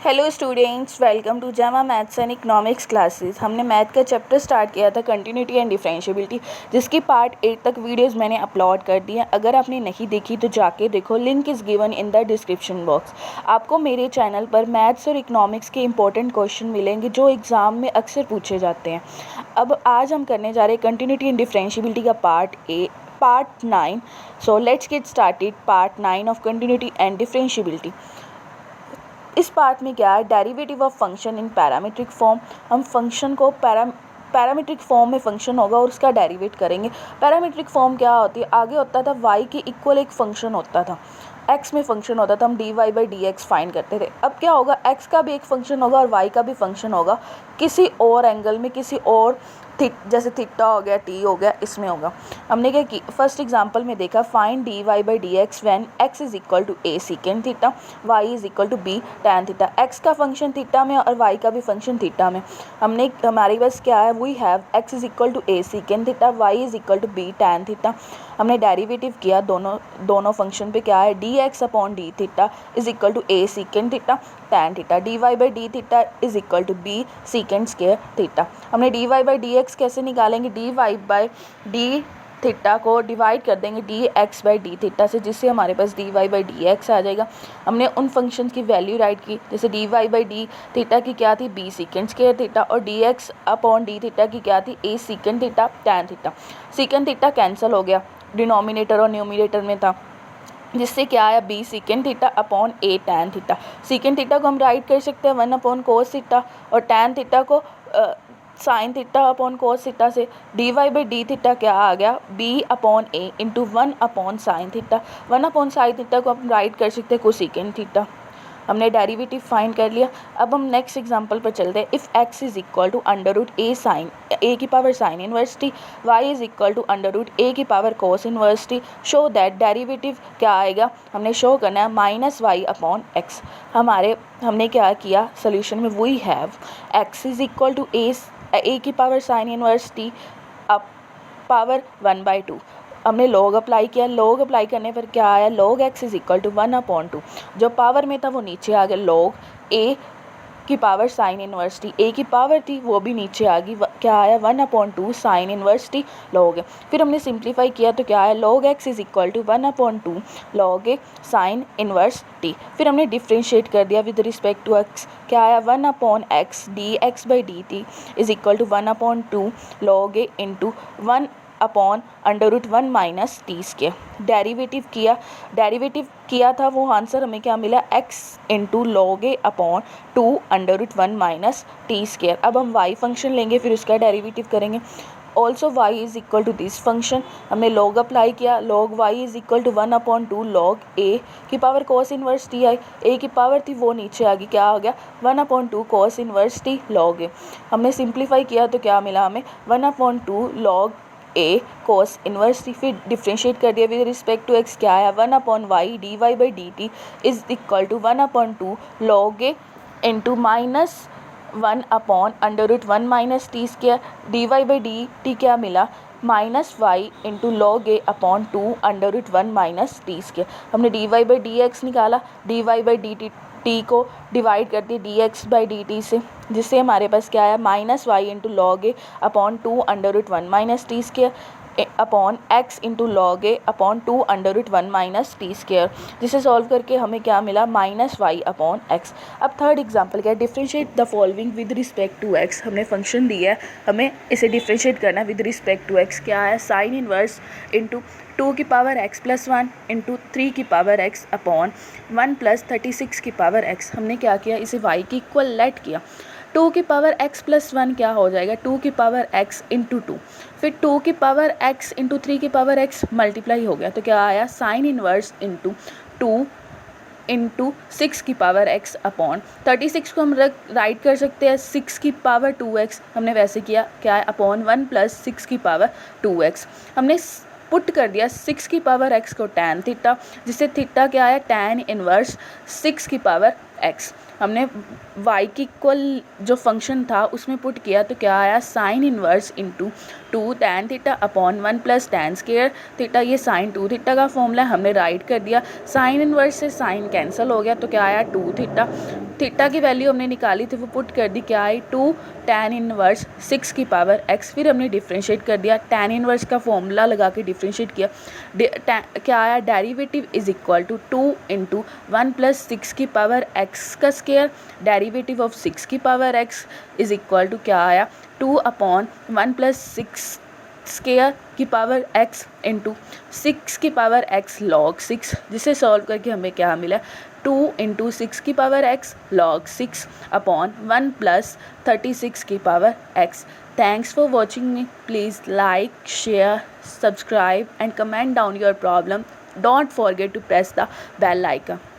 Hello students, welcome to जामा maths and economics classes. हमने math का चैप्टर स्टार्ट किया था कंटिन्यूटी एंड डिफरेंशिएबिलिटी, जिसकी पार्ट 8 तक वीडियोस मैंने अपलोड कर दी हैं। अगर आपने नहीं देखी तो जाके देखो, link is given in the description box. आपको मेरे चैनल पर मैथ्स और इकोनॉमिक्स के इंपॉर्टेंट क्वेश्चन मिलेंगे जो एग्ज़ाम में अक्सर पूछे जाते हैं। अब आज हम करने जा रहे हैं कंटिन्यूटी एंड डिफरेंशिएबिलिटी का part 9। So let's get started. Part 9 of continuity and differentiability. इस पार्ट में क्या है, derivative of function in parametric form. हम फंक्शन को पैरामीट्रिक फॉर्म में फंक्शन होगा और उसका डेरिवेट करेंगे। पैरामीट्रिक फॉर्म क्या होती है, आगे होता था y के इक्वल एक फंक्शन होता था, x में फंक्शन होता था, हम dy/dx फाइंड करते थे। अब क्या होगा, x का भी एक फंक्शन होगा और y का भी फंक्शन होगा, किसी और एंगल में, किसी और जैसे थीटा हो गया, t हो गया, इसमें होगा। हमने क्या की, फर्स्ट एग्जांपल में देखा, find dy/dx when x is equal to a second theta, y is equal to b tan theta. x का फंक्शन थीटा में और y का भी फंक्शन थीटा में। हमारे पास क्या है, we have x is equal to a second theta, y is equal to b tan theta. हमने डेरिवेटिव किया दोनों फंक्शन पे, क्या है, dx upon d theta is equal to a second theta tan theta, dy/d theta is equal to b second square theta. हमने dy/dx कैसे निकालेंगे, dy/d theta को डिवाइड कर देंगे dx/d थीटा से, जिससे हमारे पास dy/dx आ जाएगा। हमने उन फंक्शन की वैल्यू राइट की, जैसे dy/d थीटा की क्या थी, b सेकेंड स्क्वायर थीटा, और dx अपॉन डी थीटा की क्या थी, a second theta tan theta. Second theta cancel हो गया, डिनोमिनेटर और न्यूमिनेटर में था, जिससे क्या आया, b second theta upon a tan theta. Second theta को हम राइट कर सकते हैं 1 अपॉन कोस थीटा, और tan थीटा को sine theta upon cos theta से। dy/d थीटा क्या आ गया, b upon a into 1 upon sine theta. 1 upon sine theta को हम राइट कर सकते हैं कोसेकेंड थीटा। हमने डेरिवेटिव फाइंड कर लिया। अब हम नेक्स्ट एग्जांपल पर चलते हैं। If x is equal to under root a sine a की power sine inverse t, y is equal to under root a की power cos inverse t, show that derivative क्या आएगा, हमने शो करना है माइनस y अपॉन एक्स। हमने क्या किया, सोल्यूशन में we have x is equal to a की power sine inverse t up power 1/2। हमने लॉग अप्लाई किया, लॉग अप्लाई करने पर क्या आया, log x is equal to 1/2। जो पावर में था वो नीचे आ गया, लॉग a की power sine inverse t, a की पावर थी वो भी नीचे आ गई, क्या आया, 1/2 साइन इनवर्स टी लॉग। फिर हमने सिंप्लीफाई किया तो क्या आया, log x is equal to 1/2 log a sine inverse t. फिर हमने डिफ्रेंशिएट कर दिया विद रिस्पेक्ट टू x, क्या आया, 1/x dx/dt is equal to 1/2 log a into 1 upon under root 1 minus t square. Derivative किया था वो आंसर हमें क्या मिला, x into log a upon 2 under root 1 minus t square. अब हम y फंक्शन लेंगे, फिर उसका डेरिवेटिव करेंगे। Also y is equal to this function, हमने लॉग अप्लाई किया, log y is equal to 1/2 log a की power cos inverse T I, a की पावर थी वो नीचे आ गई, क्या हो गया, 1/2 cos inverse T log a। हमने सिंप्लीफाई किया तो क्या मिला हमें, 1/2 log a cos inverse t. फिर डिफ्रेंशिएट कर दिया विद रिस्पेक्ट टू x, क्या आया, 1/y dy/dt is equal to 1/2 log a into minus 1 upon under root 1 minus t square. dy/dt क्या मिला, minus y into log a upon 2 under root 1 minus t square. हमने dy/dx निकाला, dy/dt T को divide कर दिया dx/dt से, जिससे हमारे पास क्या आया, minus y into log a upon 2 under root 1 minus t square upon x into log a upon 2 under root 1 minus t square. जिसे सॉल्व करके हमें क्या मिला, माइनस y अपॉन एक्स। अब थर्ड एग्जांपल क्या है, differentiate the following with respect to x। हमने function दिया है, हमें इसे डिफ्रेंशिएट करना है विद रिस्पेक्ट टू x। क्या है, साइन इनवर्स इंटू 2 की पावर x प्लस 1 इंटू 3 की पावर x अपॉन 1 प्लस 36 की पावर x। हमने क्या किया, इसे y की इक्वल लेट किया। 2 की पावर x प्लस 1 क्या हो जाएगा, 2 की पावर x इंटू 2, फिर 2 की पावर x इंटू 3 की पावर x मल्टीप्लाई हो गया, तो क्या आया, साइन इनवर्स इंटू 2 इंटू 6 की पावर x अपॉन 36 को हम राइट कर सकते हैं 6 की पावर 2x। हमने वैसे किया, क्या है, अपॉन 1 प्लस 6 की पावर 2x। हमने पुट कर दिया 6 की पावर x को tan थीटा, जिससे थीटा क्या है, tan इनवर्स 6 की पावर x। हमने y की इक्वल जो फंक्शन था उसमें पुट किया तो क्या आया, sine inverse into 2 tan theta upon 1 plus tan square theta. ये साइन 2 थीटा का फॉर्मूला हमने राइट कर दिया। साइन इनवर्स से साइन कैंसिल हो गया तो क्या आया 2 थीटा। थीटा की वैल्यू हमने निकाली थी वो पुट कर दी, क्या आई 2 tan इनवर्स 6 की पावर x। फिर हमने डिफ्रेंशिएट कर दिया, tan इनवर्स का फॉर्मूला लगा के डिफ्रेंशिएट किया, क्या आया derivative is equal to 2 into 1 plus 6 की पावर x का स्क्वायर। डेरिवेटिव ऑफ 6 की power x is equal to क्या आया 2 अपॉन 1 प्लस 6 स्क्वायर की पावर x इंटू 6 की पावर x log 6, जिसे सॉल्व करके हमें क्या मिला 2 इंटू 6 की power x log 6 upon 1 plus 36 की power x। Thanks for watching me. Please like, share, subscribe and comment down your problem. Don't forget to press the bell icon.